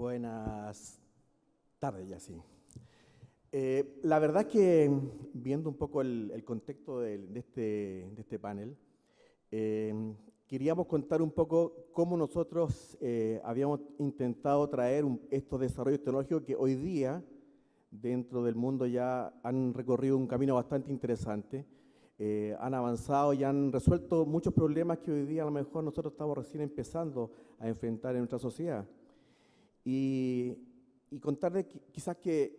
Buenas tardes, ya sí. La verdad es que viendo un poco el contexto de este panel, queríamos contar un poco cómo nosotros habíamos intentado traer estos desarrollos tecnológicos que hoy día dentro del mundo ya han recorrido un camino bastante interesante, han avanzado y han resuelto muchos problemas que hoy día a lo mejor nosotros estamos recién empezando a enfrentar en nuestra sociedad. Y contarles quizás que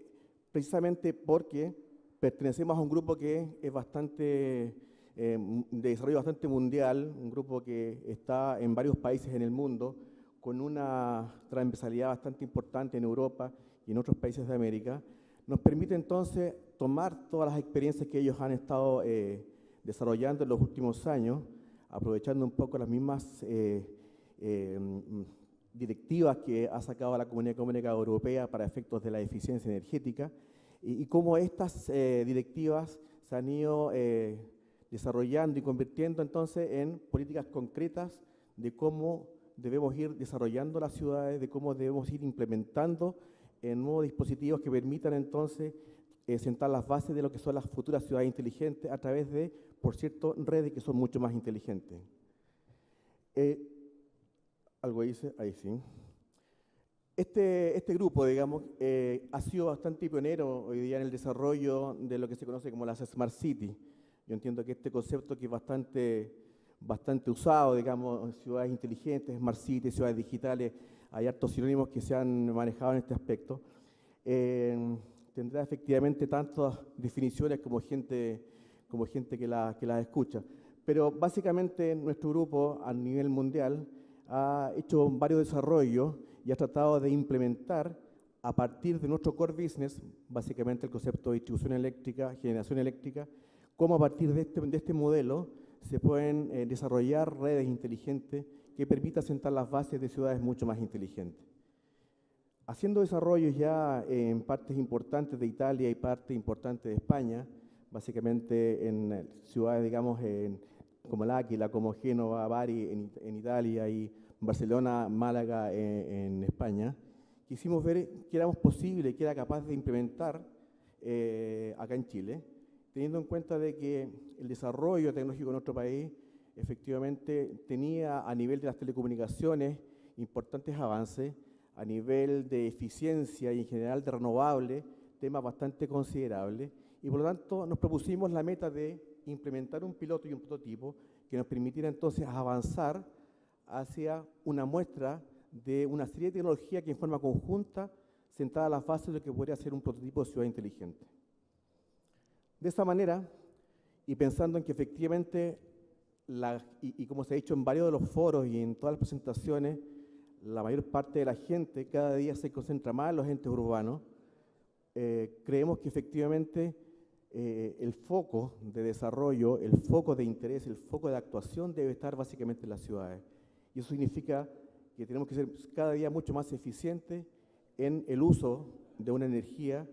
precisamente porque pertenecemos a un grupo que es bastante, de desarrollo bastante mundial, un grupo que está en varios países en el mundo, con una transversalidad bastante importante en Europa y en otros países de América, nos permite entonces tomar todas las experiencias que ellos han estado desarrollando en los últimos años, aprovechando un poco las mismas directivas que ha sacado la Comunidad Económica Europea para efectos de la eficiencia energética y cómo estas directivas se han ido desarrollando y convirtiendo entonces en políticas concretas de cómo debemos ir desarrollando las ciudades, de cómo debemos ir implementando nuevos dispositivos que permitan entonces sentar las bases de lo que son las futuras ciudades inteligentes a través de, por cierto, redes que son mucho más inteligentes. Algo dice, ahí sí. Este grupo, digamos, ha sido bastante pionero hoy día en el desarrollo de lo que se conoce como las Smart City. Yo entiendo que este concepto que es bastante usado, digamos, ciudades inteligentes, Smart City, ciudades digitales, hay hartos sinónimos que se han manejado en este aspecto. Tendrá efectivamente tantas definiciones como gente que la escucha. Pero básicamente nuestro grupo a nivel mundial ha hecho varios desarrollos y ha tratado de implementar a partir de nuestro core business, básicamente el concepto de distribución eléctrica, generación eléctrica, cómo a partir de este modelo se pueden desarrollar redes inteligentes que permitan sentar las bases de ciudades mucho más inteligentes. Haciendo desarrollos ya en partes importantes de Italia y partes importantes de España, básicamente en ciudades, digamos, como L'Aquila, como Génova, Bari en Italia y Barcelona, Málaga en España, quisimos ver qué éramos posible, qué era capaz de implementar acá en Chile, teniendo en cuenta de que el desarrollo tecnológico en nuestro país efectivamente tenía a nivel de las telecomunicaciones importantes avances, a nivel de eficiencia y en general de renovables, temas bastante considerables, y por lo tanto nos propusimos la meta de implementar un piloto y un prototipo que nos permitiera entonces avanzar hacia una muestra de una serie de tecnologías que en forma conjunta sentara las bases de lo que podría ser un prototipo de ciudad inteligente. De esa manera, y pensando en que efectivamente, y como se ha dicho en varios de los foros y en todas las presentaciones, la mayor parte de la gente cada día se concentra más en los entes urbanos, creemos que efectivamente el foco de desarrollo, el foco de interés, el foco de actuación debe estar básicamente en las ciudades. Y eso significa que tenemos que ser cada día mucho más eficientes en el uso de una energía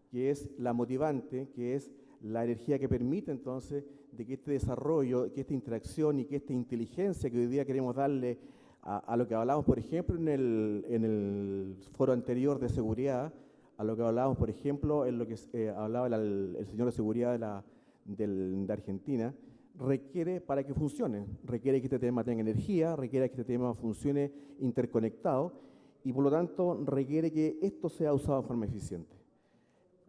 que es la motivante, que es la energía que permite entonces de que este desarrollo, que esta interacción y que esta inteligencia que hoy día queremos darle a lo que hablamos, por ejemplo, en el foro anterior de seguridad, a lo que hablábamos, por ejemplo, en lo que hablaba el señor de seguridad de Argentina, requiere para que funcione, requiere que este tema tenga energía, requiere que este tema funcione interconectado y por lo tanto requiere que esto sea usado de forma eficiente.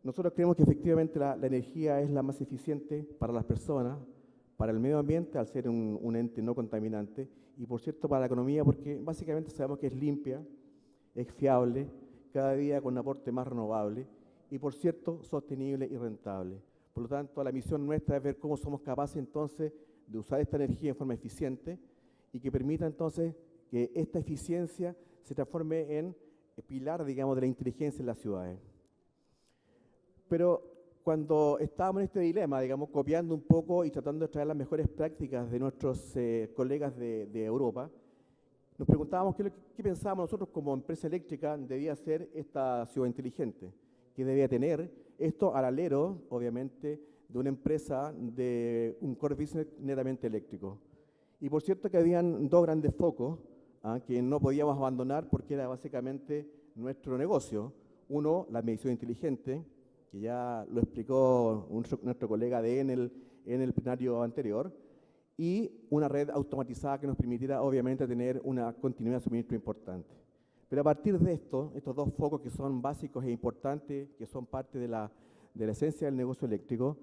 Nosotros creemos que efectivamente la energía es la más eficiente para las personas, para el medio ambiente al ser un ente no contaminante y por cierto para la economía porque básicamente sabemos que es limpia, es fiable, cada día con un aporte más renovable y, por cierto, sostenible y rentable. Por lo tanto, la misión nuestra es ver cómo somos capaces entonces de usar esta energía en forma eficiente y que permita entonces que esta eficiencia se transforme en pilar, digamos, de la inteligencia en las ciudades. Pero cuando estábamos en este dilema, digamos, copiando un poco y tratando de traer las mejores prácticas de nuestros colegas de Europa, nos preguntábamos qué pensábamos nosotros como empresa eléctrica debía ser esta ciudad inteligente, qué debía tener esto al alero, obviamente, de una empresa de un core business netamente eléctrico. Y por cierto que habían dos grandes focos que no podíamos abandonar porque era básicamente nuestro negocio. Uno, la medición inteligente, que ya lo explicó nuestro colega de en el plenario anterior, y una red automatizada que nos permitirá obviamente tener una continuidad de suministro importante. Pero a partir de estos dos focos que son básicos e importantes, que son parte de la esencia del negocio eléctrico,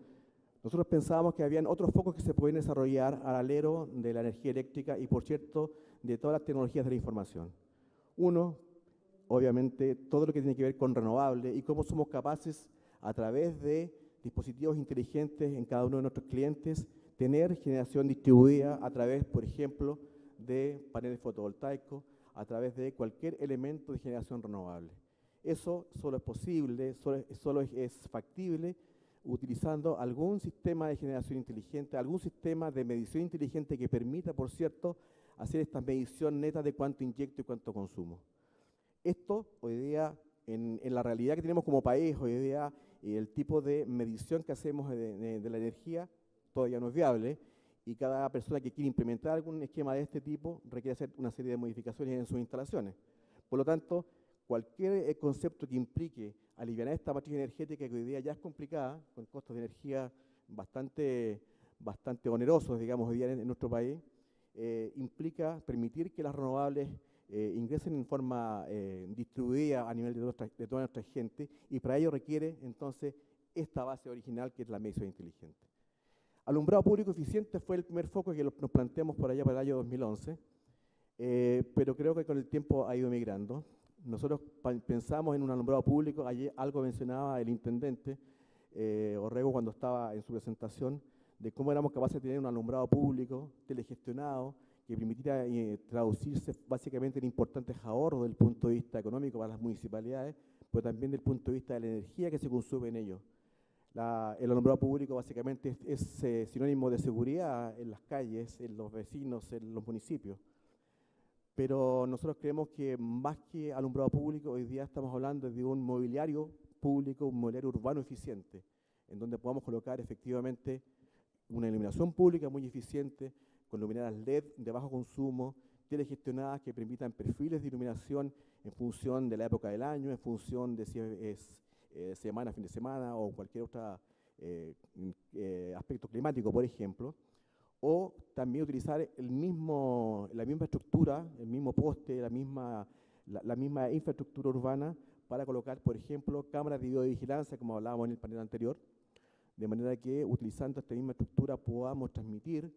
nosotros pensábamos que habían otros focos que se pueden desarrollar al alero de la energía eléctrica y, por cierto, de todas las tecnologías de la información. Uno, obviamente, todo lo que tiene que ver con renovables y cómo somos capaces, a través de dispositivos inteligentes en cada uno de nuestros clientes, tener generación distribuida a través, por ejemplo, de paneles fotovoltaicos, a través de cualquier elemento de generación renovable. Eso solo es posible, solo es factible utilizando algún sistema de generación inteligente, algún sistema de medición inteligente que permita, por cierto, hacer esta medición neta de cuánto inyecto y cuánto consumo. Esto, hoy día, en la realidad que tenemos como país, hoy día, el tipo de medición que hacemos de la energía todavía no es viable, y cada persona que quiere implementar algún esquema de este tipo requiere hacer una serie de modificaciones en sus instalaciones. Por lo tanto, cualquier concepto que implique aliviar esta matriz energética que hoy día ya es complicada, con costos de energía bastante onerosos, digamos, hoy día en nuestro país, implica permitir que las renovables ingresen en forma distribuida a nivel de toda nuestra gente, y para ello requiere entonces esta base original que es la medición inteligente. Alumbrado público eficiente fue el primer foco que nos planteamos por allá para el año 2011, pero creo que con el tiempo ha ido migrando. Nosotros pensamos en un alumbrado público, ayer algo mencionaba el intendente Orrego cuando estaba en su presentación, de cómo éramos capaces de tener un alumbrado público telegestionado que permitiera traducirse básicamente en importantes ahorros desde el punto de vista económico para las municipalidades, pero también desde el punto de vista de la energía que se consume en ellos. El alumbrado público básicamente es sinónimo de seguridad en las calles, en los vecinos, en los municipios. Pero nosotros creemos que más que alumbrado público, hoy día estamos hablando de un mobiliario público, un mobiliario urbano eficiente, en donde podamos colocar efectivamente una iluminación pública muy eficiente, con luminarias LED de bajo consumo, telegestionadas que permitan perfiles de iluminación en función de la época del año, en función de si es semana, fin de semana o cualquier otro aspecto climático, por ejemplo. O también utilizar la misma estructura, el mismo poste, la misma infraestructura urbana para colocar, por ejemplo, cámaras de videovigilancia, como hablábamos en el panel anterior, de manera que utilizando esta misma estructura podamos transmitir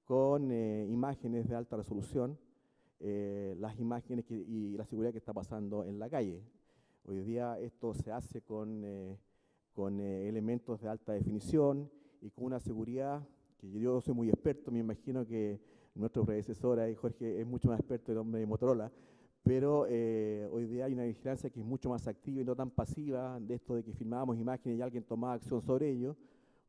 con imágenes de alta resolución las imágenes y la seguridad que está pasando en la calle. Hoy día esto se hace con elementos de alta definición y con una seguridad que yo soy muy experto, me imagino que nuestro predecesor ahí, Jorge, es mucho más experto, el hombre de Motorola, pero hoy día hay una vigilancia que es mucho más activa y no tan pasiva, de esto de que filmábamos imágenes y alguien tomaba acción sobre ello.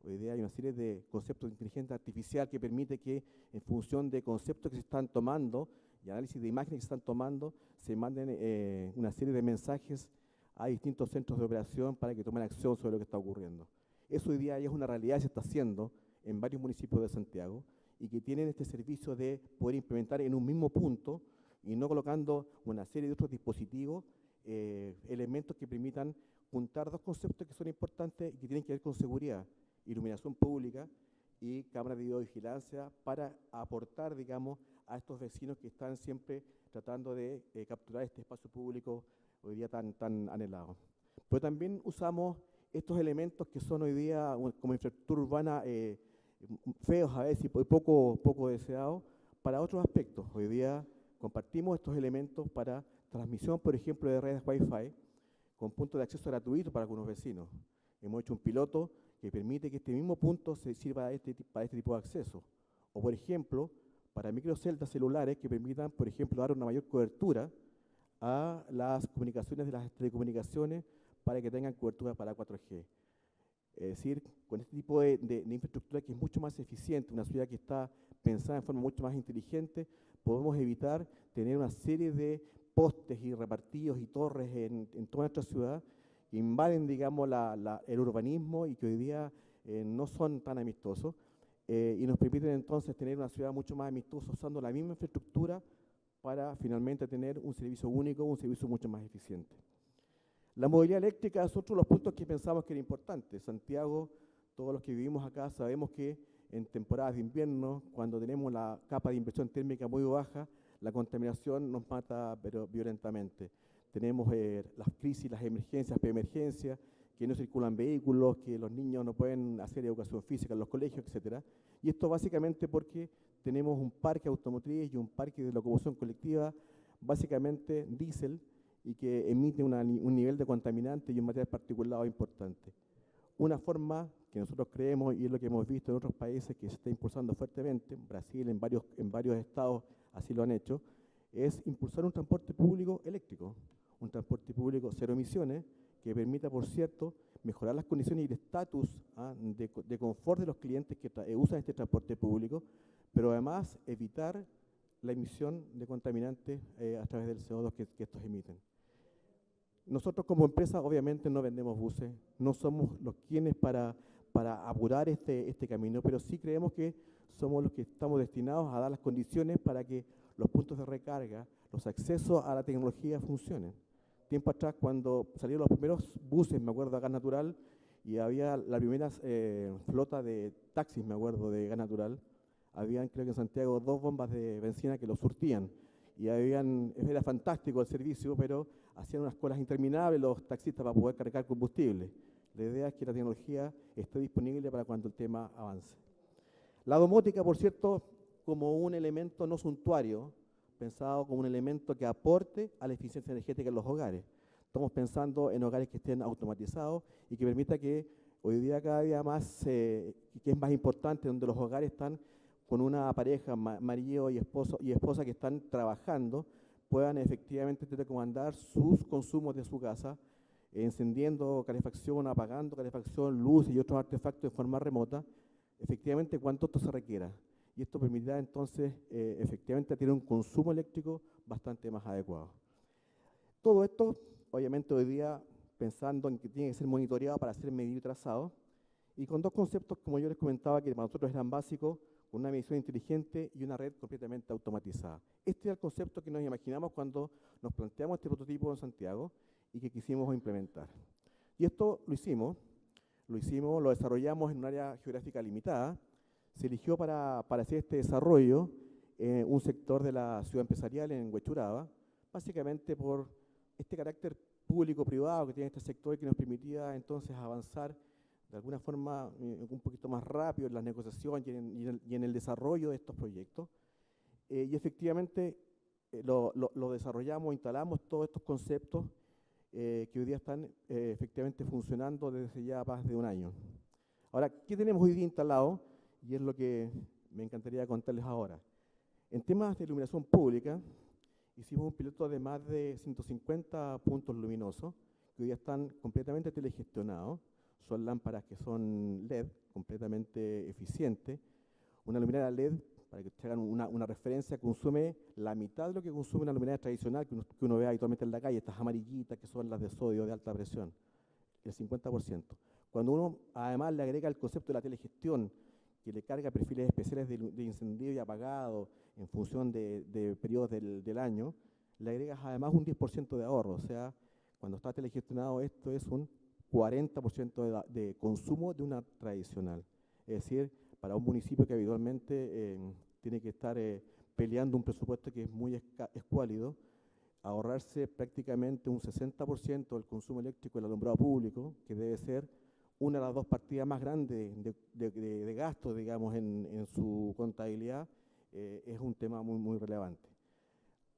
Hoy día hay una serie de conceptos de inteligencia artificial que permite que, en función de conceptos que se están tomando y análisis de imágenes que se están tomando, se manden una serie de mensajes a distintos centros de operación para que tomen acción sobre lo que está ocurriendo. Eso hoy día ya es una realidad que se está haciendo en varios municipios de Santiago y que tienen este servicio de poder implementar en un mismo punto y no colocando una serie de otros dispositivos, elementos que permitan juntar dos conceptos que son importantes y que tienen que ver con seguridad, iluminación pública y cámaras de videovigilancia para aportar, digamos, a estos vecinos que están siempre tratando de capturar este espacio público hoy día tan anhelado. Pero también usamos estos elementos que son hoy día como infraestructura urbana feos a veces y poco deseados para otros aspectos. Hoy día compartimos estos elementos para transmisión, por ejemplo, de redes Wi-Fi con puntos de acceso gratuito para algunos vecinos. Hemos hecho un piloto que permite que este mismo punto se sirva para este tipo de acceso. O, por ejemplo, para microceldas celulares que permitan, por ejemplo, dar una mayor cobertura a las comunicaciones de las telecomunicaciones para que tengan cobertura para 4G. Es decir, con este tipo de infraestructura que es mucho más eficiente, una ciudad que está pensada en forma mucho más inteligente, podemos evitar tener una serie de postes y repartidos y torres en toda nuestra ciudad que invaden, digamos, el urbanismo y que hoy día no son tan amistosos y nos permiten entonces tener una ciudad mucho más amistosa usando la misma infraestructura para finalmente tener un servicio único, un servicio mucho más eficiente. La movilidad eléctrica es otro de los puntos que pensamos que era importante. Santiago, todos los que vivimos acá sabemos que en temporadas de invierno, cuando tenemos la capa de inversión térmica muy baja, la contaminación nos mata pero violentamente. Tenemos las crisis, las emergencias, preemergencias, que no circulan vehículos, que los niños no pueden hacer educación física en los colegios, etcétera. Y esto básicamente porque tenemos un parque automotriz y un parque de locomoción colectiva, básicamente diésel, y que emite un nivel de contaminante y un material particulado importante. Una forma que nosotros creemos, y es lo que hemos visto en otros países que se está impulsando fuertemente, Brasil en varios estados así lo han hecho, es impulsar un transporte público eléctrico, un transporte público cero emisiones, que permita, por cierto, mejorar las condiciones y el estatus de confort de los clientes que usan este transporte público, pero además evitar la emisión de contaminantes a través del CO2 que estos emiten. Nosotros como empresa obviamente no vendemos buses, no somos los quienes para apurar este camino, pero sí creemos que somos los que estamos destinados a dar las condiciones para que los puntos de recarga, los accesos a la tecnología funcionen. Tiempo atrás, cuando salieron los primeros buses, me acuerdo, a gas natural, y había la primera flota de taxis, me acuerdo, de gas natural, habían, creo que en Santiago, 2 bombas de benzina que los surtían. Y era fantástico el servicio, pero hacían unas colas interminables los taxistas para poder cargar combustible. La idea es que la tecnología esté disponible para cuando el tema avance. La domótica, por cierto, como un elemento no suntuario, pensado como un elemento que aporte a la eficiencia energética en los hogares. Estamos pensando en hogares que estén automatizados y que permita que hoy día cada día más, que es más importante, donde los hogares están con una pareja, marido y esposa que están trabajando, puedan efectivamente telecomandar sus consumos de su casa, encendiendo calefacción, apagando calefacción, luz y otros artefactos de forma remota, efectivamente cuanto esto se requiera. Y esto permitirá entonces efectivamente tener un consumo eléctrico bastante más adecuado. Todo esto, obviamente hoy día, pensando en que tiene que ser monitoreado para ser medido y trazado, y con 2 conceptos, como yo les comentaba, que para nosotros eran básicos, una medición inteligente y una red completamente automatizada. Este es el concepto que nos imaginamos cuando nos planteamos este prototipo en Santiago y que quisimos implementar. Y esto lo desarrollamos en un área geográfica limitada. Se eligió para hacer este desarrollo un sector de la ciudad empresarial en Huechuraba, básicamente por este carácter público-privado que tiene este sector y que nos permitía entonces avanzar de alguna forma un poquito más rápido en la negociación y en el desarrollo de estos proyectos. Y efectivamente lo desarrollamos, instalamos todos estos conceptos que hoy día están efectivamente funcionando desde ya más de un año. Ahora, ¿qué tenemos hoy día instalado? Y es lo que me encantaría contarles ahora. En temas de iluminación pública, hicimos un piloto de más de 150 puntos luminosos que hoy día están completamente telegestionados. Son lámparas que son LED, completamente eficientes. Una luminaria LED, para que ustedes hagan una referencia, consume la mitad de lo que consume una luminaria tradicional que uno ve habitualmente en la calle, estas amarillitas que son las de sodio de alta presión, el 50%. Cuando uno además le agrega el concepto de la telegestión, que le carga perfiles especiales de encendido y apagado en función de periodos del año, le agregas además un 10% de ahorro. O sea, cuando está telegestionado esto es un 40% de consumo de una tradicional. Es decir, para un municipio que habitualmente tiene que estar peleando un presupuesto que es muy escuálido, ahorrarse prácticamente un 60% del consumo eléctrico del alumbrado público, que debe ser una de las 2 partidas más grandes de gasto, digamos, en su contabilidad, es un tema muy relevante.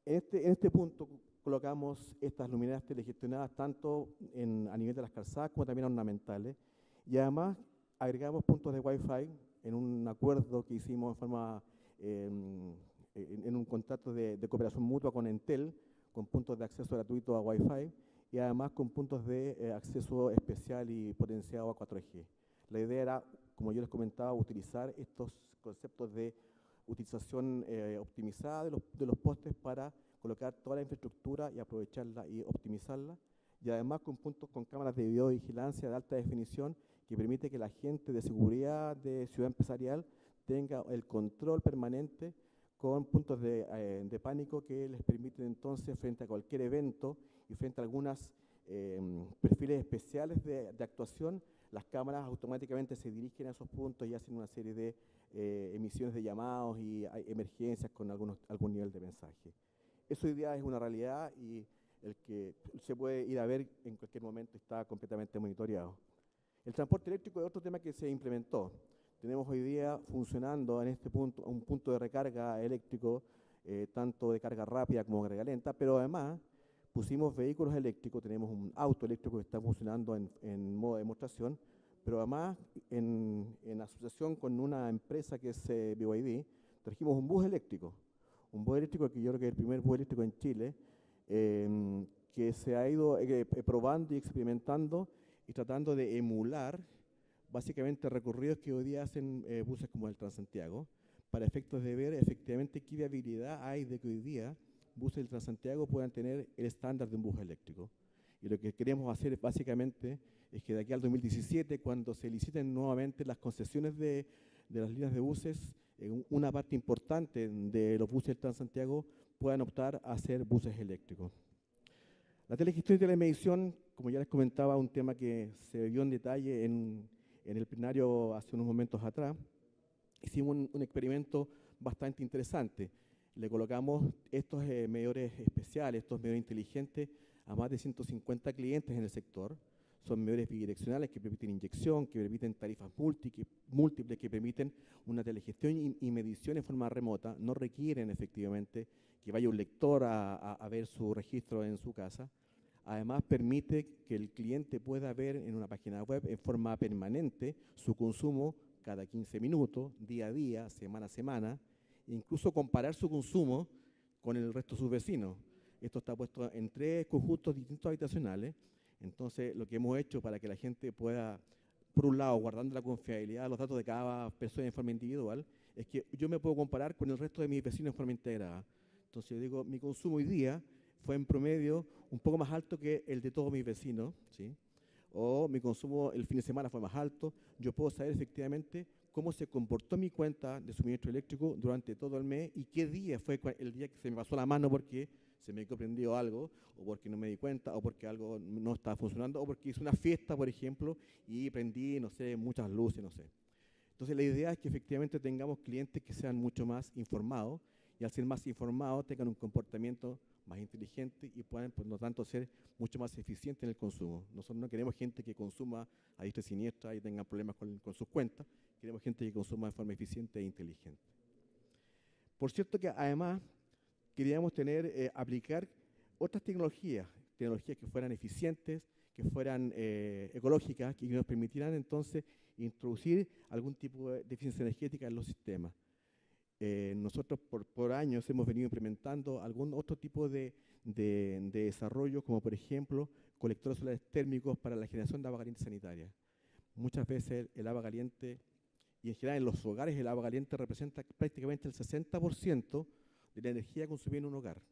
En este punto colocamos estas luminarias telegestionadas tanto a nivel de las calzadas como también ornamentales, y además agregamos puntos de Wi-Fi en un acuerdo que hicimos en un contrato de cooperación mutua con Entel, con puntos de acceso gratuito a Wi-Fi, y además con puntos de acceso especial y potenciado a 4G. La idea era, como yo les comentaba, utilizar estos conceptos de utilización optimizada de los postes para colocar toda la infraestructura y aprovecharla y optimizarla, y además con puntos con cámaras de videovigilancia de alta definición que permite que la gente de seguridad de ciudad empresarial tenga el control permanente con puntos de pánico que les permiten entonces, frente a cualquier evento y frente a algunas perfiles especiales de actuación, las cámaras automáticamente se dirigen a esos puntos y hacen una serie de emisiones de llamados y hay emergencias con algún nivel de mensaje. Eso hoy día es una realidad y el que se puede ir a ver en cualquier momento está completamente monitoreado. El transporte eléctrico es otro tema que se implementó. Tenemos hoy día funcionando en este punto un punto de recarga eléctrico, tanto de carga rápida como de carga lenta, pero además pusimos vehículos eléctricos, tenemos un auto eléctrico que está funcionando en modo de demostración, pero además en asociación con una empresa que es BYD, trajimos un bus eléctrico que yo creo que es el primer bus eléctrico en Chile, que se ha ido probando y experimentando y tratando de emular básicamente recorridos que hoy día hacen buses como el Transantiago, para efectos de ver efectivamente qué viabilidad hay de que hoy día buses del Transantiago puedan tener el estándar de un bus eléctrico. Y lo que queremos hacer básicamente es que de aquí al 2017, cuando se liciten nuevamente las concesiones de las líneas de buses, una parte importante de los buses del Transantiago puedan optar a ser buses eléctricos. La telegestión y telemedición, como ya les comentaba, un tema que se vio en detalle en el plenario hace unos momentos atrás. Hicimos un experimento bastante interesante. Le colocamos estos medidores especiales, estos medidores inteligentes, a más de 150 clientes en el sector. Son medidores bidireccionales que permiten inyección, que permiten tarifas múltiples, que permiten una telegestión y medición en forma remota. No requieren efectivamente que vaya un lector a ver su registro en su casa. Además, permite que el cliente pueda ver en una página web en forma permanente su consumo cada 15 minutos, día a día, semana a semana, e incluso comparar su consumo con el resto de sus vecinos. Esto está puesto en 3 conjuntos distintos habitacionales. Entonces, lo que hemos hecho para que la gente pueda, por un lado, guardando la confiabilidad de los datos de cada persona en forma individual, es que yo me puedo comparar con el resto de mis vecinos en forma integrada. Entonces, yo digo, mi consumo hoy día fue en promedio un poco más alto que el de todos mis vecinos, ¿sí? O mi consumo el fin de semana fue más alto. Yo puedo saber efectivamente cómo se comportó mi cuenta de suministro eléctrico durante todo el mes y qué día fue el día que se me pasó la mano porque se me quedó prendido algo, o porque no me di cuenta, o porque algo no estaba funcionando, o porque hice una fiesta, por ejemplo, y prendí, no sé, muchas luces, no sé. Entonces la idea es que efectivamente tengamos clientes que sean mucho más informados, y al ser más informados tengan un comportamiento más inteligente y puedan, por lo tanto, ser mucho más eficientes en el consumo. Nosotros no queremos gente que consuma a diestra y siniestra y tenga problemas con sus cuentas, queremos gente que consuma de forma eficiente e inteligente. Por cierto que además queríamos aplicar otras tecnologías que fueran eficientes, que fueran ecológicas, que nos permitieran entonces introducir algún tipo de eficiencia energética en los sistemas. Nosotros por años hemos venido implementando algún otro tipo de desarrollo, como por ejemplo colectores solares térmicos para la generación de agua caliente sanitaria. Muchas veces el agua caliente, y en general en los hogares el agua caliente representa prácticamente el 60% de la energía consumida en un hogar.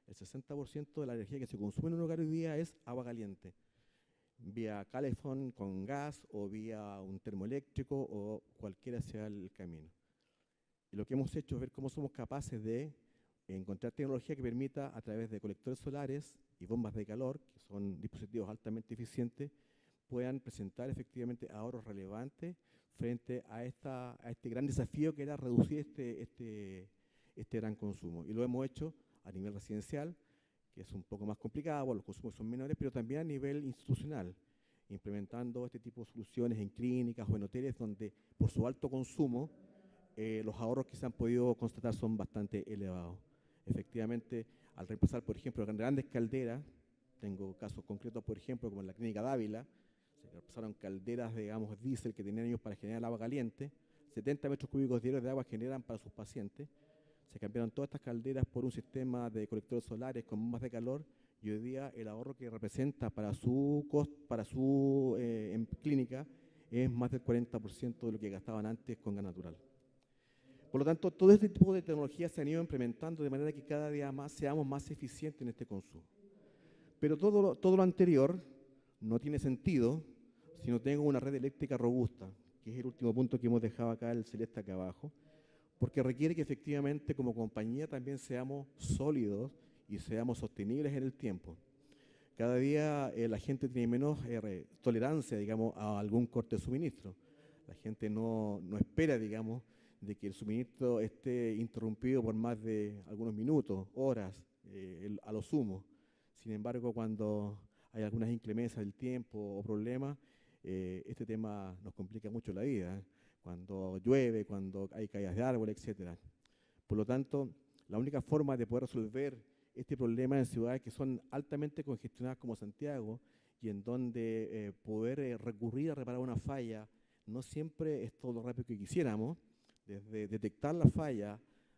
El 60% de la energía que se consume en un hogar hoy día es agua caliente, vía calefón con gas o vía un termoeléctrico o cualquiera sea el camino. Y lo que hemos hecho es ver cómo somos capaces de encontrar tecnología que permita, a través de colectores solares y bombas de calor, que son dispositivos altamente eficientes, puedan presentar efectivamente ahorros relevantes frente a este gran desafío que era reducir este gran consumo. Y lo hemos hecho a nivel residencial, que es un poco más complicado, los consumos son menores, pero también a nivel institucional, implementando este tipo de soluciones en clínicas o en hoteles donde por su alto consumo los ahorros que se han podido constatar son bastante elevados. Efectivamente, al reemplazar, por ejemplo, grandes calderas, tengo casos concretos, por ejemplo, como en la clínica Dávila, se reemplazaron calderas, digamos, diésel que tenían ellos para generar agua caliente, 70 metros cúbicos diarios de agua generan para sus pacientes, se cambiaron todas estas calderas por un sistema de colectores solares con bombas de calor, y hoy día el ahorro que representa para su clínica es más del 40% de lo que gastaban antes con gas natural. Por lo tanto, todo este tipo de tecnologías se han ido implementando de manera que cada día más seamos más eficientes en este consumo. Pero todo lo anterior no tiene sentido si no tengo una red eléctrica robusta, que es el último punto que hemos dejado acá, el celeste acá abajo, porque requiere que efectivamente como compañía también seamos sólidos y seamos sostenibles en el tiempo. Cada día la gente tiene menos tolerancia, digamos, a algún corte de suministro. La gente no espera, digamos, de que el suministro esté interrumpido por más de algunos minutos, horas, a lo sumo. Sin embargo, cuando hay algunas inclemencias del tiempo o problemas, este tema nos complica mucho la vida, ¿eh? Cuando llueve, cuando hay caídas de árboles, etcétera. Por lo tanto, la única forma de poder resolver este problema en ciudades que son altamente congestionadas como Santiago y en donde poder recurrir a reparar una falla no siempre es todo lo rápido que quisiéramos, desde detectar la falla,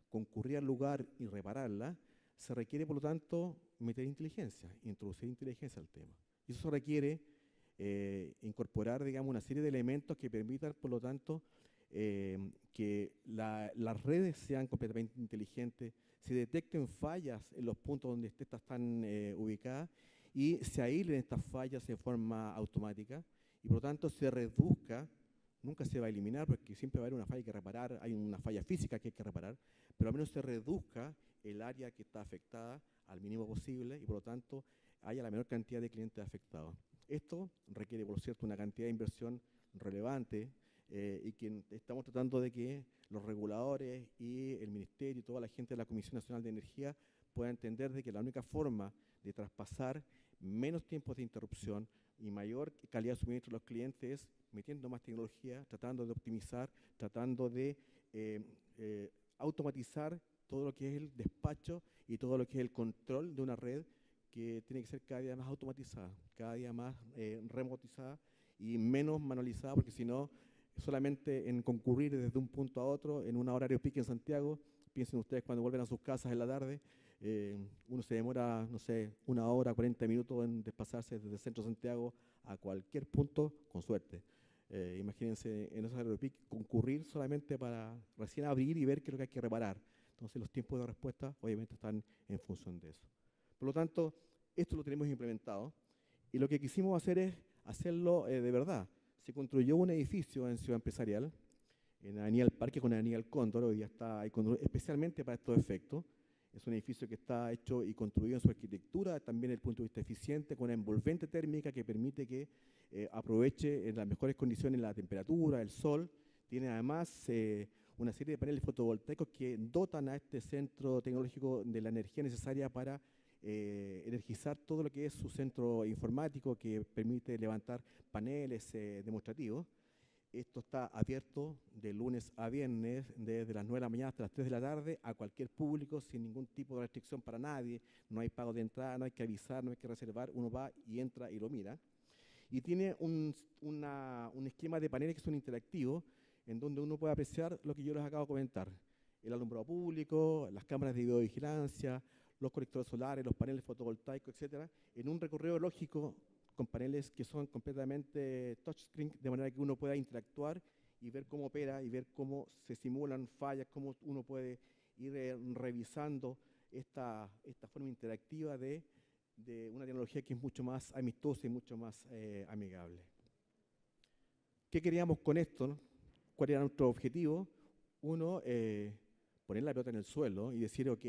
concurrir al lugar y repararla, se requiere, por lo tanto, meter inteligencia, introducir inteligencia al tema. Y eso requiere incorporar, digamos, una serie de elementos que permitan, por lo tanto, que las redes sean completamente inteligentes, se detecten fallas en los puntos donde estas están ubicadas y se aíslen estas fallas de forma automática y, por lo tanto, se reduzca. Nunca se va a eliminar porque siempre va a haber una falla que reparar, hay una falla física que hay que reparar, pero al menos se reduzca el área que está afectada al mínimo posible y por lo tanto haya la menor cantidad de clientes afectados. Esto requiere, por cierto, una cantidad de inversión relevante y que estamos tratando de que los reguladores y el Ministerio y toda la gente de la Comisión Nacional de Energía puedan entender de que la única forma de traspasar menos tiempos de interrupción y mayor calidad de suministro a los clientes es metiendo más tecnología, tratando de optimizar, tratando de automatizar todo lo que es el despacho y todo lo que es el control de una red que tiene que ser cada día más automatizada, cada día más remotizada y menos manualizada, porque si no, solamente en concurrir desde un punto a otro, en un horario pico en Santiago, piensen ustedes cuando vuelven a sus casas en la tarde, uno se demora, no sé, 1 hora, 40 minutos en desplazarse desde el centro de Santiago a cualquier punto, con suerte. Imagínense en esos horarios pico concurrir solamente para recién abrir y ver qué es lo que hay que reparar. Entonces los tiempos de respuesta obviamente están en función de eso. Por lo tanto, esto lo tenemos implementado y lo que quisimos hacer es hacerlo de verdad. Se construyó un edificio en Ciudad Empresarial, en Avenida El Parque con Avenida El Cóndor, hoy día está ahí especialmente para estos efectos. Es un edificio que está hecho y construido en su arquitectura, también desde el punto de vista eficiente, con una envolvente térmica que permite que aproveche en las mejores condiciones la temperatura, el sol. Tiene además una serie de paneles fotovoltaicos que dotan a este centro tecnológico de la energía necesaria para energizar todo lo que es su centro informático, que permite levantar paneles demostrativos. Esto está abierto de lunes a viernes, desde las 9 de la mañana hasta las 3 de la tarde, a cualquier público, sin ningún tipo de restricción para nadie. No hay pago de entrada, no hay que avisar, no hay que reservar. Uno va y entra y lo mira. Y tiene un esquema de paneles que son interactivos, en donde uno puede apreciar lo que yo les acabo de comentar. El alumbrado público, las cámaras de videovigilancia, los colectores solares, los paneles fotovoltaicos, etcétera, en un recorrido lógico con paneles que son completamente touchscreen, de manera que uno pueda interactuar y ver cómo opera y ver cómo se simulan fallas, cómo uno puede ir revisando esta forma interactiva de una tecnología que es mucho más amistosa y mucho más amigable. ¿Qué queríamos con esto, no? ¿Cuál era nuestro objetivo? Uno, poner la pelota en el suelo y decir, ok,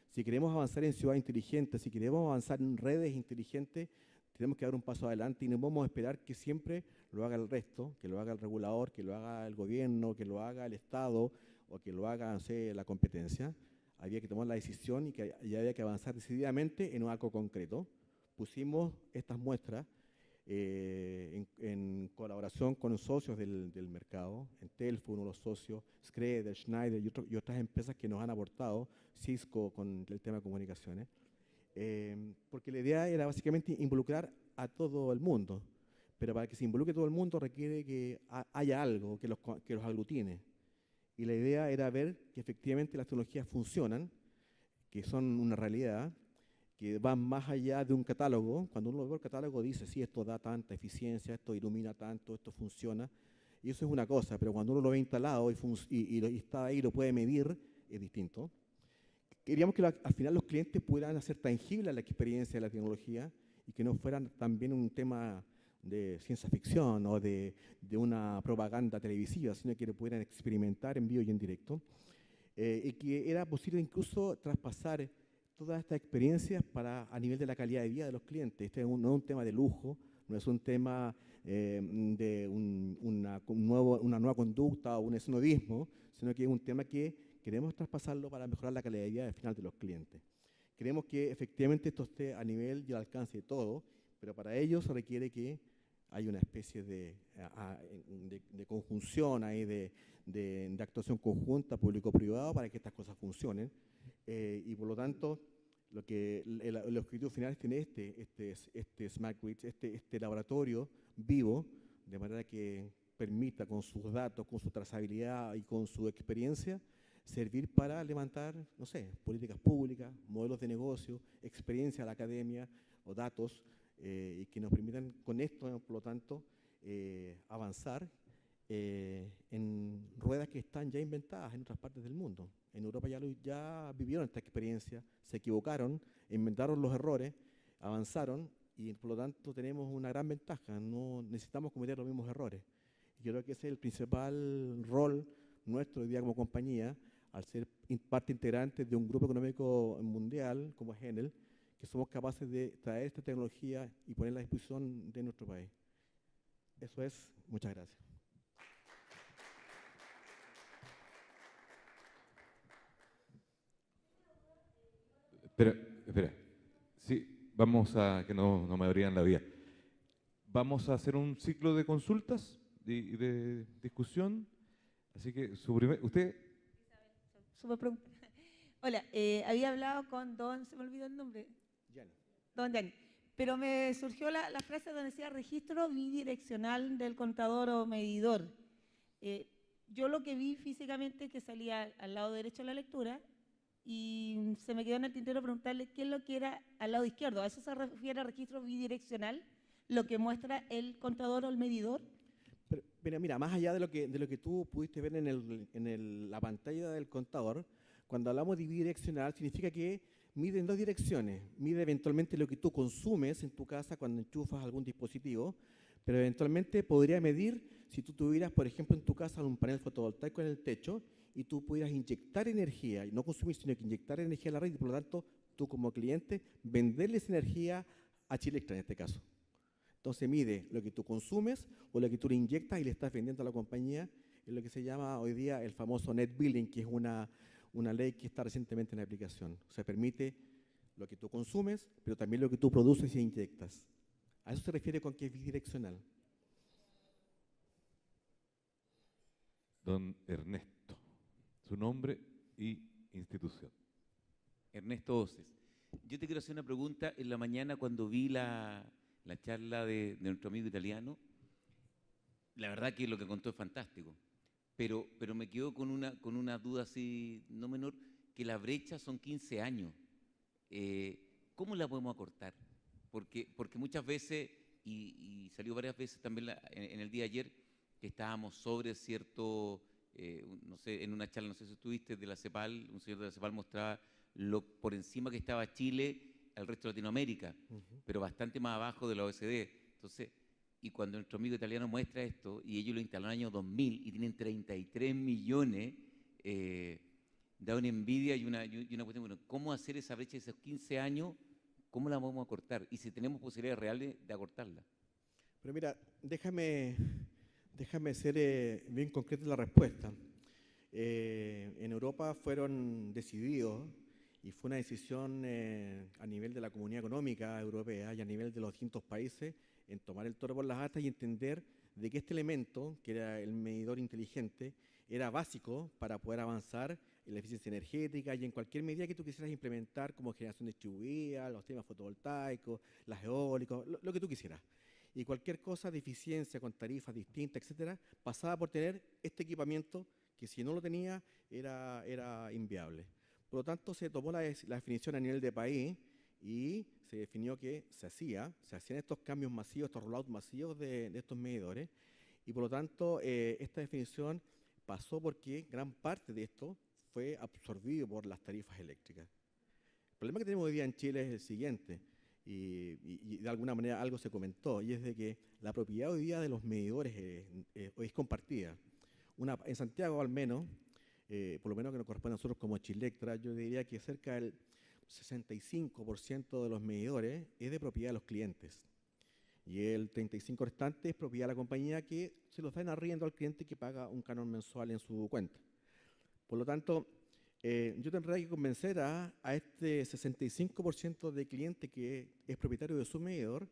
si queremos avanzar en ciudades inteligentes, si queremos avanzar en redes inteligentes, tenemos que dar un paso adelante y no vamos a esperar que siempre lo haga el resto, que lo haga el regulador, que lo haga el gobierno, que lo haga el Estado o que lo haga, no sé, la competencia. Había que tomar la decisión y había que avanzar decididamente en algo concreto. Pusimos estas muestras en colaboración con socios del mercado. Entel fue uno de los socios, Schröder, Schneider y otras empresas que nos han aportado, Cisco con el tema de comunicaciones. Porque la idea era básicamente involucrar a todo el mundo, pero para que se involucre todo el mundo requiere que haya algo que los aglutine. Y la idea era ver que efectivamente las tecnologías funcionan, que son una realidad, que van más allá de un catálogo. Cuando uno ve el catálogo dice, sí, esto da tanta eficiencia, esto ilumina tanto, esto funciona, y eso es una cosa, pero cuando uno lo ve instalado y está ahí, lo puede medir, es distinto. Queríamos que al final los clientes pudieran hacer tangible la experiencia de la tecnología y que no fueran también un tema de ciencia ficción o de una propaganda televisiva, sino que lo pudieran experimentar en vivo y en directo. Y que era posible incluso traspasar todas estas experiencias a nivel de la calidad de vida de los clientes. Este no es un tema de lujo, no es un tema de una nueva conducta o un esnobismo, sino que es un tema que queremos traspasarlo para mejorar la calidad de vida final de los clientes. Queremos que efectivamente esto esté a nivel y al alcance de todo, pero para ello se requiere que haya una especie de conjunción ahí, de actuación conjunta público-privado para que estas cosas funcionen. Y por lo tanto, el objetivo final es tener este Smart Grid, este laboratorio vivo, de manera que permita con sus datos, con su trazabilidad y con su experiencia, servir para levantar, no sé, políticas públicas, modelos de negocio, experiencia a la academia o datos, y que nos permitan con esto, por lo tanto, avanzar en ruedas que están ya inventadas en otras partes del mundo. En Europa ya vivieron esta experiencia, se equivocaron, inventaron los errores, avanzaron y por lo tanto tenemos una gran ventaja, no necesitamos cometer los mismos errores. Y creo que ese es el principal rol nuestro hoy día como compañía, al ser parte integrante de un grupo económico mundial como es Enel, que somos capaces de traer esta tecnología y ponerla a disposición de nuestro país. Eso es, muchas gracias. Espera. Sí, vamos a, que no me abrían la vía. Vamos a hacer un ciclo de consultas y de discusión. Así que, usted... Súper pregunta. Hola, había hablado con don, se me olvidó el nombre. Yanni. Don Yanni. Pero me surgió la frase donde decía registro bidireccional del contador o medidor. Yo lo que vi físicamente que salía al lado derecho de la lectura y se me quedó en el tintero preguntarle qué es lo que era al lado izquierdo. ¿A eso se refiere a registro bidireccional? ¿Lo que muestra el contador o el medidor? Pero mira, más allá de lo que tú pudiste ver en la pantalla del contador, cuando hablamos de bidireccional significa que mide en dos direcciones. Mide eventualmente lo que tú consumes en tu casa cuando enchufas algún dispositivo, pero eventualmente podría medir si tú tuvieras, por ejemplo, en tu casa un panel fotovoltaico en el techo y tú pudieras inyectar energía, y no consumir, sino que inyectar energía a la red y por lo tanto tú como cliente venderles energía a Chilectra en este caso. Entonces mide lo que tú consumes o lo que tú le inyectas y le estás vendiendo a la compañía, es lo que se llama hoy día el famoso net billing, que es una ley que está recientemente en aplicación. O sea, permite lo que tú consumes, pero también lo que tú produces y inyectas. A eso se refiere con que es bidireccional. Don Ernesto, su nombre y institución. Ernesto Oces. Yo te quiero hacer una pregunta. En la mañana cuando vi la charla de nuestro amigo italiano, la verdad que lo que contó es fantástico, pero me quedo con una duda así no menor, que la brecha son 15 años. ¿Cómo la podemos acortar? Porque muchas veces, y salió varias veces también en el día de ayer, que estábamos sobre cierto, no sé, en una charla, no sé si estuviste, de la CEPAL, un señor de la CEPAL mostraba por encima que estaba Chile al resto de Latinoamérica, pero bastante más abajo de la OECD. Entonces, y cuando nuestro amigo italiano muestra esto, y ellos lo instalaron en el año 2000 y tienen 33 millones, da una envidia y una cuestión, bueno, ¿cómo hacer esa brecha de esos 15 años? ¿Cómo la vamos a acortar? Y si tenemos posibilidades reales de acortarla. Pero mira, déjame ser bien concreto en la respuesta. En Europa fueron decididos, y fue una decisión a nivel de la Comunidad Económica Europea y a nivel de los distintos países, en tomar el toro por las astas y entender de que este elemento, que era el medidor inteligente, era básico para poder avanzar en la eficiencia energética y en cualquier medida que tú quisieras implementar, como generación distribuida, los temas fotovoltaicos, las eólicas, lo que tú quisieras. Y cualquier cosa de eficiencia con tarifas distintas, etcétera, pasaba por tener este equipamiento que si no lo tenía era inviable. Por lo tanto, se tomó la definición a nivel de país y se definió que se hacían estos cambios masivos, estos rollouts masivos de estos medidores, y por lo tanto esta definición pasó porque gran parte de esto fue absorbido por las tarifas eléctricas. El problema que tenemos hoy día en Chile es el siguiente, y de alguna manera algo se comentó, y es de que la propiedad hoy día de los medidores es compartida. En Santiago al menos, por lo menos que nos corresponde a nosotros como Chilectra, yo diría que cerca del 65% de los medidores es de propiedad de los clientes. Y el 35% restante es propiedad de la compañía, que se los da en arriendo al cliente, que paga un canon mensual en su cuenta. Por lo tanto, yo tendría que convencer a este 65% de cliente que es propietario de su medidor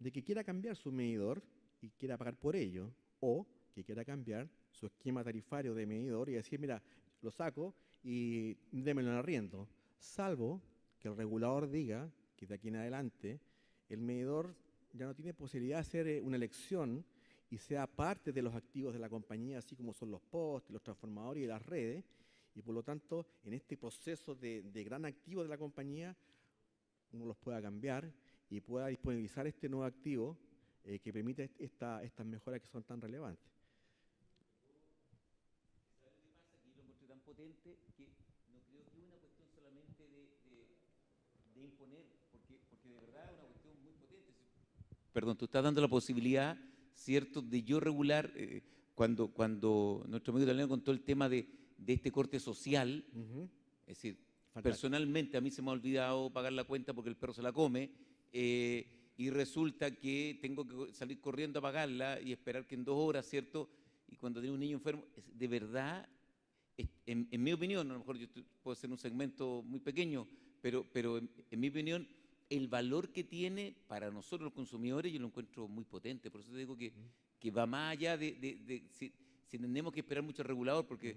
de que quiera cambiar su medidor y quiera pagar por ello, o que quiera cambiar su esquema tarifario de medidor y decir, mira, lo saco y démelo en arriendo, salvo que el regulador diga que de aquí en adelante el medidor ya no tiene posibilidad de hacer una elección y sea parte de los activos de la compañía, así como son los postes, los transformadores y las redes, y por lo tanto, en este proceso de gran activo de la compañía, uno los pueda cambiar y pueda disponibilizar este nuevo activo que permite estas mejoras que son tan relevantes. ¿Sabes lo que pasa? Que yo lo encontré tan potente que no creo que es una cuestión solamente de imponer, porque de verdad es una cuestión muy potente. Perdón, tú estás dando la posibilidad, ¿cierto?, de yo regular, cuando nuestro amigo italiano contó el tema de este corte social, es decir, Fantástico. personalmente a mí se me ha olvidado pagar la cuenta porque el perro se la come, y resulta que tengo que salir corriendo a pagarla y esperar que en 2 horas, ¿cierto? Y cuando tengo un niño enfermo, de verdad, en mi opinión, a lo mejor yo puedo hacer un segmento muy pequeño, pero en mi opinión, el valor que tiene para nosotros los consumidores yo lo encuentro muy potente. Por eso te digo que va más allá de si tenemos que esperar mucho al regulador, porque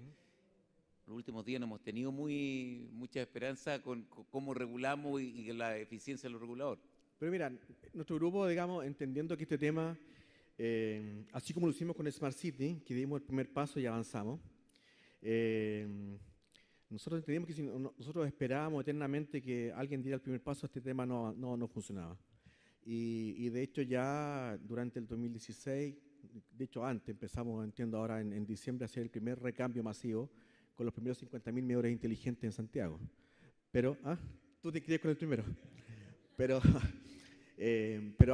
los últimos días no hemos tenido mucha esperanza con cómo regulamos y la eficiencia de los reguladores. Pero mira, nuestro grupo, digamos, entendiendo que este tema, así como lo hicimos con Smart City, que dimos el primer paso y avanzamos, nosotros entendimos que si nosotros esperábamos eternamente que alguien diera el primer paso, este tema no funcionaba. Y de hecho ya durante el 2016, de hecho antes, empezamos, entiendo ahora en diciembre, a hacer el primer recambio masivo con los primeros 50.000 medidores inteligentes en Santiago. Pero, tú te quedas con el primero. Pero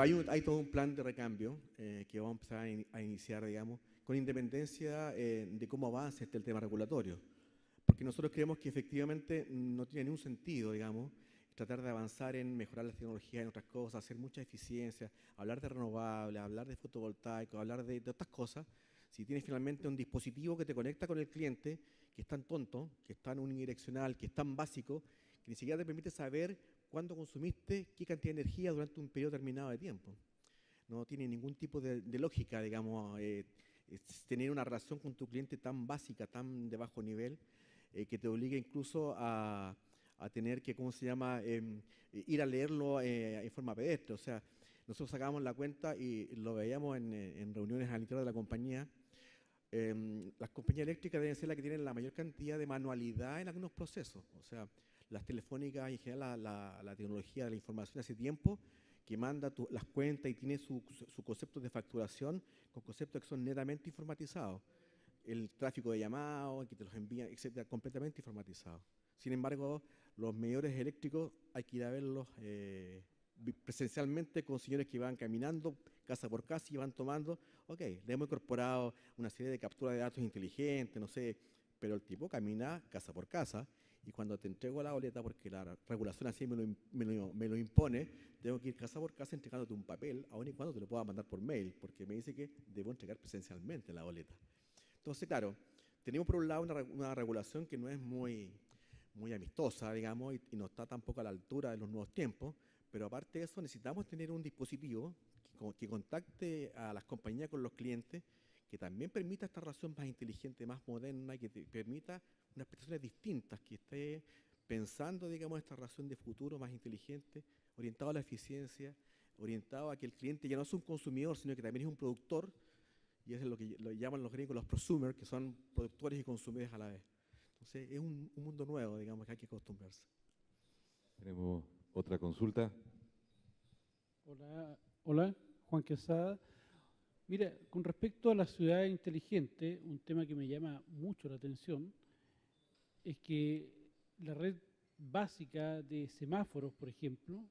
hay todo un plan de recambio que vamos a empezar a iniciar, digamos, con independencia de cómo avance el tema regulatorio. Porque nosotros creemos que efectivamente no tiene ningún sentido, digamos, tratar de avanzar en mejorar las tecnologías en otras cosas, hacer mucha eficiencia, hablar de renovables, hablar de fotovoltaico, hablar de otras cosas, si tienes finalmente un dispositivo que te conecta con el cliente, que es tan tonto, que es tan unidireccional, que es tan básico, que ni siquiera te permite saber cuándo consumiste qué cantidad de energía durante un periodo determinado de tiempo. No tiene ningún tipo de lógica, digamos, tener una relación con tu cliente tan básica, tan de bajo nivel, que te obliga incluso a tener que, ¿cómo se llama?, ir a leerlo en forma pedestre. O sea, nosotros sacábamos la cuenta y lo veíamos en reuniones al interior de la compañía. Las compañías eléctricas deben ser las que tienen la mayor cantidad de manualidad en algunos procesos. O sea, las telefónicas, en general, la tecnología de la información hace tiempo que manda las cuentas y tiene su concepto de facturación con conceptos que son netamente informatizados. El tráfico de llamados, que te los envían, etcétera, completamente informatizado. Sin embargo, los medidores eléctricos hay que ir a verlos presencialmente con señores que van caminando casa por casa y van tomando. Ok, le hemos incorporado una serie de capturas de datos inteligentes, no sé, pero el tipo camina casa por casa y cuando te entrego la boleta, porque la regulación así me lo impone, tengo que ir casa por casa entregándote un papel, aun y cuando te lo pueda mandar por mail, porque me dice que debo entregar presencialmente la boleta. Entonces, claro, tenemos por un lado una regulación que no es muy amistosa, digamos, y no está tampoco a la altura de los nuevos tiempos, pero aparte de eso necesitamos tener un dispositivo que contacte a las compañías con los clientes, que también permita esta relación más inteligente, más moderna, y que te permita unas prestaciones distintas, que esté pensando, digamos, esta relación de futuro más inteligente, orientado a la eficiencia, orientado a que el cliente ya no es un consumidor, sino que también es un productor, y eso es lo que lo llaman los gringos los prosumers, que son productores y consumidores a la vez. Entonces, es un mundo nuevo, digamos, que hay que acostumbrarse. Tenemos otra consulta. Hola, Juan Quesada. Mira, con respecto a la ciudad inteligente, un tema que me llama mucho la atención es que la red básica de semáforos, por ejemplo,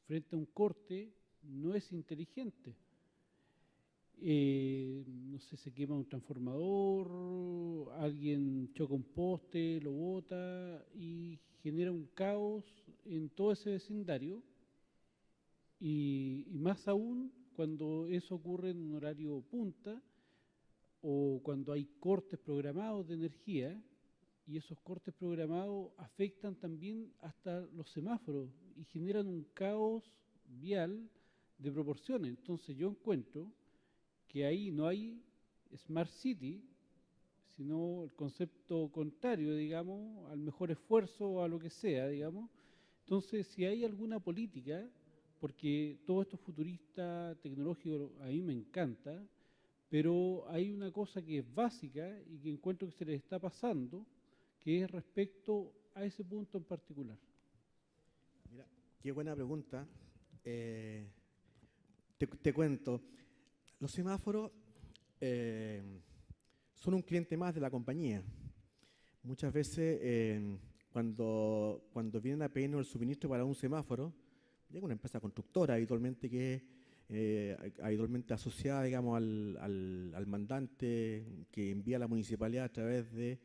frente a un corte, no es inteligente. No sé, se quema un transformador, alguien choca un poste, lo bota y genera un caos en todo ese vecindario y más aún cuando eso ocurre en un horario punta o cuando hay cortes programados de energía y esos cortes programados afectan también hasta los semáforos y generan un caos vial de proporciones. Entonces yo encuentro que ahí no hay Smart City, sino el concepto contrario, digamos, al mejor esfuerzo o a lo que sea, digamos. Entonces, si hay alguna política, porque todo esto futurista, tecnológico, a mí me encanta, pero hay una cosa que es básica y que encuentro que se les está pasando, que es respecto a ese punto en particular. Mira, qué buena pregunta. Te cuento, los semáforos son un cliente más de la compañía. Muchas veces cuando vienen a pedirnos el suministro para un semáforo, llega una empresa constructora habitualmente que habitualmente asociada, digamos, al mandante que envía la municipalidad a través de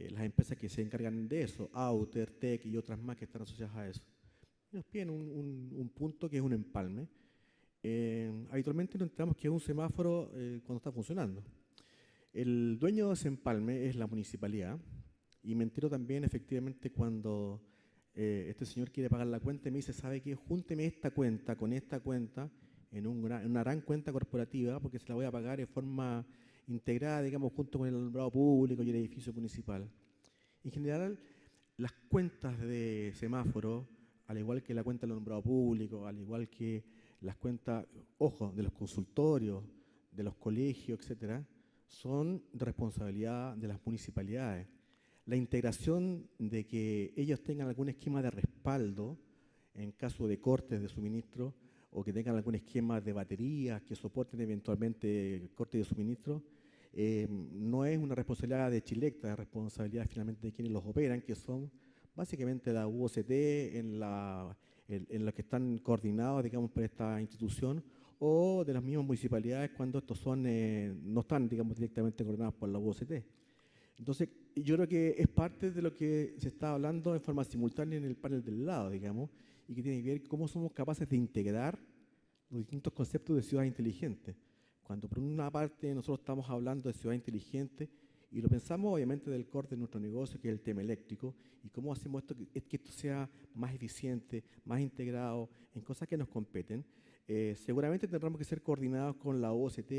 las empresas que se encargan de eso, Auter, Tec y otras más que están asociadas a eso. Y nos piden un punto que es un empalme. Habitualmente nos enteramos que es un semáforo cuando está funcionando. El dueño de ese empalme es la municipalidad y me entero también efectivamente cuando este señor quiere pagar la cuenta y me dice, ¿sabe qué? Júnteme esta cuenta con esta cuenta en una gran cuenta corporativa porque se la voy a pagar de forma integrada, digamos, junto con el alumbrado público y el edificio municipal. En general, las cuentas de semáforo, al igual que la cuenta del alumbrado público, al igual que las cuentas, ojo, de los consultorios, de los colegios, etcétera, son de responsabilidad de las municipalidades. La integración de que ellos tengan algún esquema de respaldo en caso de cortes de suministro o que tengan algún esquema de baterías que soporten eventualmente cortes de suministro, no es una responsabilidad de Chilectra, es responsabilidad finalmente de quienes los operan, que son básicamente la UOCT en los que están coordinados, digamos, por esta institución, o de las mismas municipalidades cuando estos no están, digamos, directamente coordinados por la UOCT. Entonces, yo creo que es parte de lo que se está hablando en forma simultánea en el panel del lado, digamos, y que tiene que ver cómo somos capaces de integrar los distintos conceptos de ciudad inteligente. Cuando por una parte nosotros estamos hablando de ciudad inteligente y lo pensamos obviamente del core de nuestro negocio, que es el tema eléctrico, y cómo hacemos esto, que esto sea más eficiente, más integrado en cosas que nos competen, seguramente tendremos que ser coordinados con la OCT,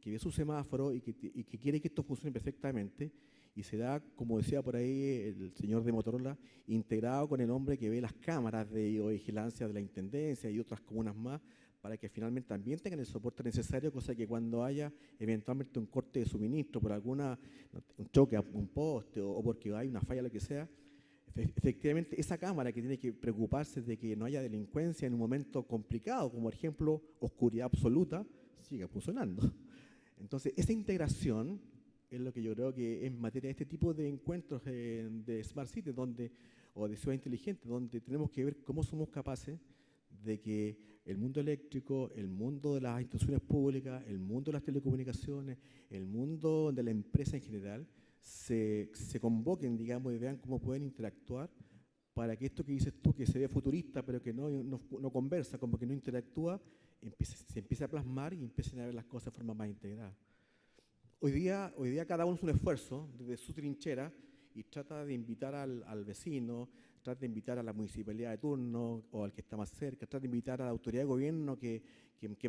que ve su semáforo y que quiere que esto funcione perfectamente, y será, como decía por ahí el señor de Motorola, integrado con el hombre que ve las cámaras de videovigilancia de la Intendencia y otras comunas más, para que finalmente también tengan el soporte necesario, cosa que cuando haya eventualmente un corte de suministro por un choque a un poste o porque hay una falla, lo que sea, efectivamente esa cámara que tiene que preocuparse de que no haya delincuencia en un momento complicado, como por ejemplo oscuridad absoluta, siga funcionando. Entonces, esa integración es lo que yo creo que en materia de este tipo de encuentros de Smart City o de ciudad inteligente, donde tenemos que ver cómo somos capaces de que el mundo eléctrico, el mundo de las instituciones públicas, el mundo de las telecomunicaciones, el mundo de la empresa en general, se convoquen, digamos, y vean cómo pueden interactuar para que esto que dices tú, que se ve futurista, pero que no conversa, como que no interactúa, se empiece a plasmar y empiecen a ver las cosas de forma más integrada. Hoy día cada uno hace un esfuerzo desde su trinchera y trata de invitar al vecino, trata de invitar a la municipalidad de turno o al que está más cerca, trata de invitar a la autoridad de gobierno que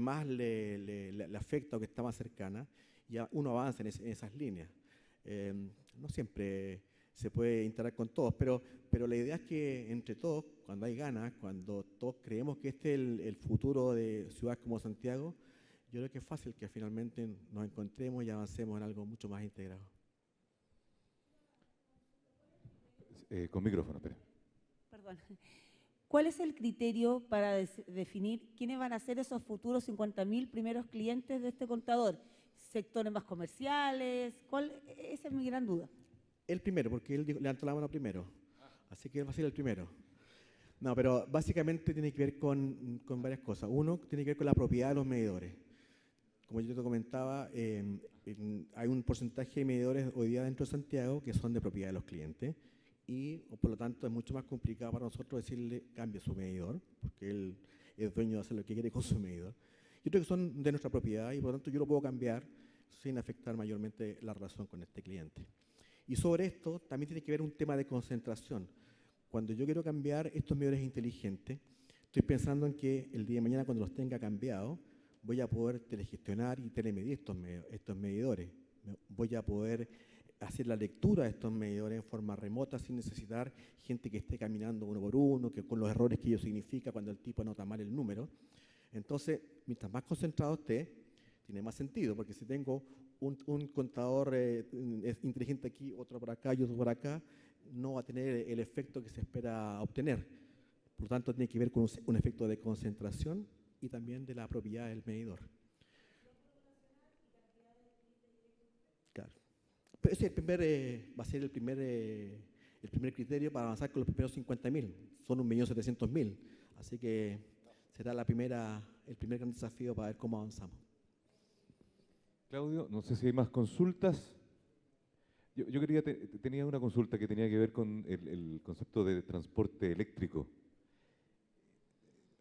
más le afecta o que está más cercana, y uno avanza en esas líneas. No siempre se puede interactuar con todos, pero la idea es que entre todos, cuando hay ganas, cuando todos creemos que este es el futuro de ciudades como Santiago, yo creo que es fácil que finalmente nos encontremos y avancemos en algo mucho más integrado. Con micrófono, espera. Perdón. ¿Cuál es el criterio para definir quiénes van a ser esos futuros 50.000 primeros clientes de este contador? ¿Sectores más comerciales? Esa es mi gran duda. El primero, porque él levantó la mano primero. Así que él va a ser el primero. No, pero básicamente tiene que ver con varias cosas. Uno, tiene que ver con la propiedad de los medidores. Como yo te comentaba, hay un porcentaje de medidores hoy día dentro de Santiago que son de propiedad de los clientes y por lo tanto es mucho más complicado para nosotros decirle cambie su medidor, porque él es dueño de hacer lo que quiere con su medidor. Y otros que son de nuestra propiedad y por lo tanto yo lo puedo cambiar sin afectar mayormente la relación con este cliente. Y sobre esto también tiene que ver un tema de concentración. Cuando yo quiero cambiar estos medidores inteligentes, estoy pensando en que el día de mañana cuando los tenga cambiados, voy a poder telegestionar y telemedir estos medidores. Voy a poder hacer la lectura de estos medidores en forma remota sin necesitar gente que esté caminando uno por uno, que con los errores que ello significa cuando el tipo anota mal el número. Entonces, mientras más concentrado esté, tiene más sentido, porque si tengo un contador inteligente aquí, otro por acá y otro por acá, no va a tener el efecto que se espera obtener. Por lo tanto, tiene que ver con un efecto de concentración y también de la propiedad del medidor. Claro. Pero ese va a ser el primer criterio para avanzar con los primeros 50.000. Son 1.700.000. Así que será el primer gran desafío para ver cómo avanzamos. Claudio, no sé si hay más consultas. Yo tenía una consulta que tenía que ver con el concepto de transporte eléctrico.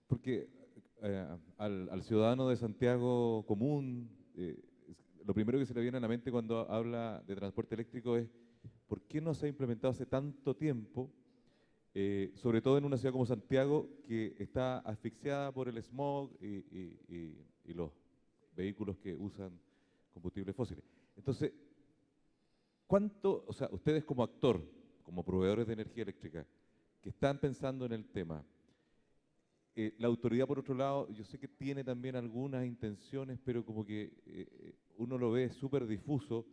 Porque al ciudadano de Santiago común, lo primero que se le viene a la mente cuando habla de transporte eléctrico es ¿por qué no se ha implementado hace tanto tiempo, sobre todo en una ciudad como Santiago, que está asfixiada por el smog y los vehículos que usan combustibles fósiles? Entonces, o sea, ustedes como actor, como proveedores de energía eléctrica, que están pensando en el tema, la autoridad, por otro lado, yo sé que tiene también algunas intenciones, pero como que uno lo ve súper difuso,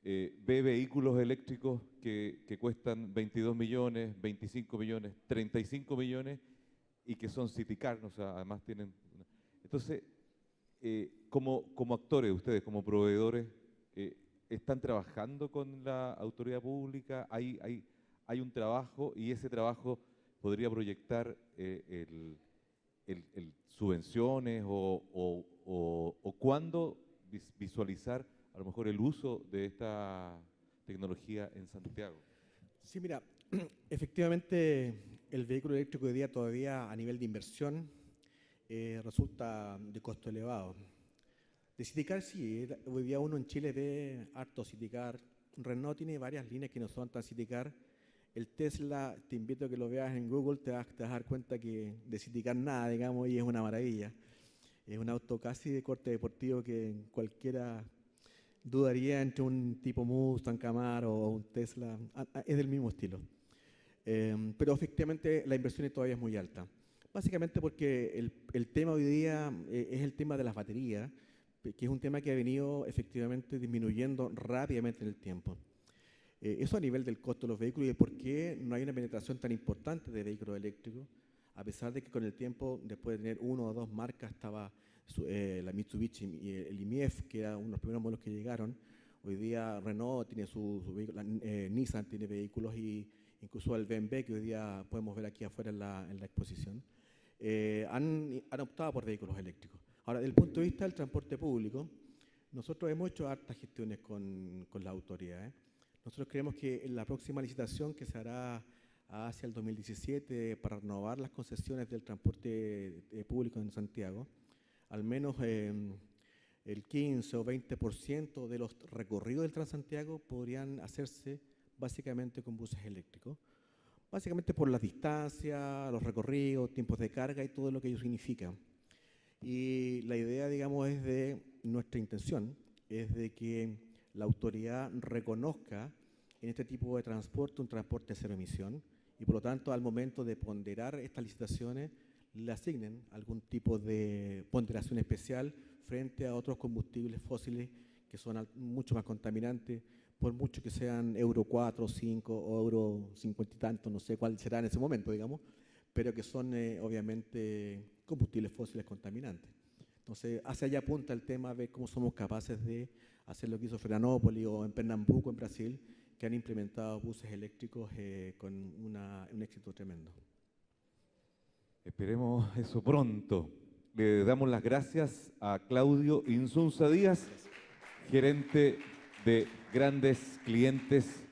ve vehículos eléctricos que cuestan 22 millones, 25 millones, 35 millones y que son city car, o sea, además tienen... Entonces, como actores, ustedes como proveedores, ¿están trabajando con la autoridad pública? ¿Hay un trabajo y ese trabajo podría proyectar subvenciones o cuándo visualizar a lo mejor el uso de esta tecnología en Santiago? Sí, mira, efectivamente el vehículo eléctrico hoy día todavía a nivel de inversión resulta de costo elevado. De Citicar sí, hoy día uno en Chile ve harto Citicar. Renault tiene varias líneas que no son tan Citicar. El Tesla, te invito a que lo veas en Google, te vas a dar cuenta que de Citicar nada, digamos, y es una maravilla. Es un auto casi de corte deportivo que cualquiera dudaría entre un tipo Mustang, Camaro o un Tesla. Es del mismo estilo. Pero efectivamente la inversión todavía es muy alta. Básicamente porque el tema hoy día es el tema de las baterías, que es un tema que ha venido efectivamente disminuyendo rápidamente en el tiempo. Eso a nivel del costo de los vehículos y de por qué no hay una penetración tan importante de vehículos eléctricos, a pesar de que con el tiempo, después de tener uno o dos marcas, estaba la Mitsubishi y el IMIEF, que era uno de los primeros modelos que llegaron. Hoy día Renault tiene su vehículo, Nissan tiene vehículos y incluso el BMW, que hoy día podemos ver aquí afuera en la exposición, han optado por vehículos eléctricos. Ahora, desde el punto de vista del transporte público, nosotros hemos hecho hartas gestiones con las autoridades. Nosotros creemos que en la próxima licitación que se hará hacia el 2017 para renovar las concesiones del transporte público en Santiago, al menos el 15 o 20% de los recorridos del Transantiago podrían hacerse básicamente con buses eléctricos, básicamente por las distancias, los recorridos, tiempos de carga y todo lo que ello significa. Y la idea, digamos, nuestra intención es de que la autoridad reconozca en este tipo de transporte un transporte cero emisión y por lo tanto al momento de ponderar estas licitaciones le asignen algún tipo de ponderación especial frente a otros combustibles fósiles que son mucho más contaminantes, por mucho que sean Euro 4, 5 o Euro 50 y tanto, no sé cuál será en ese momento, digamos, pero que son obviamente combustibles fósiles contaminantes. Entonces, hacia allá apunta el tema, a ver cómo somos capaces de hacer lo que hizo Florianópolis o en Pernambuco, en Brasil, que han implementado buses eléctricos con un éxito tremendo. Esperemos eso pronto. Le damos las gracias a Claudio Insunza Díaz, gerente de Grandes Clientes.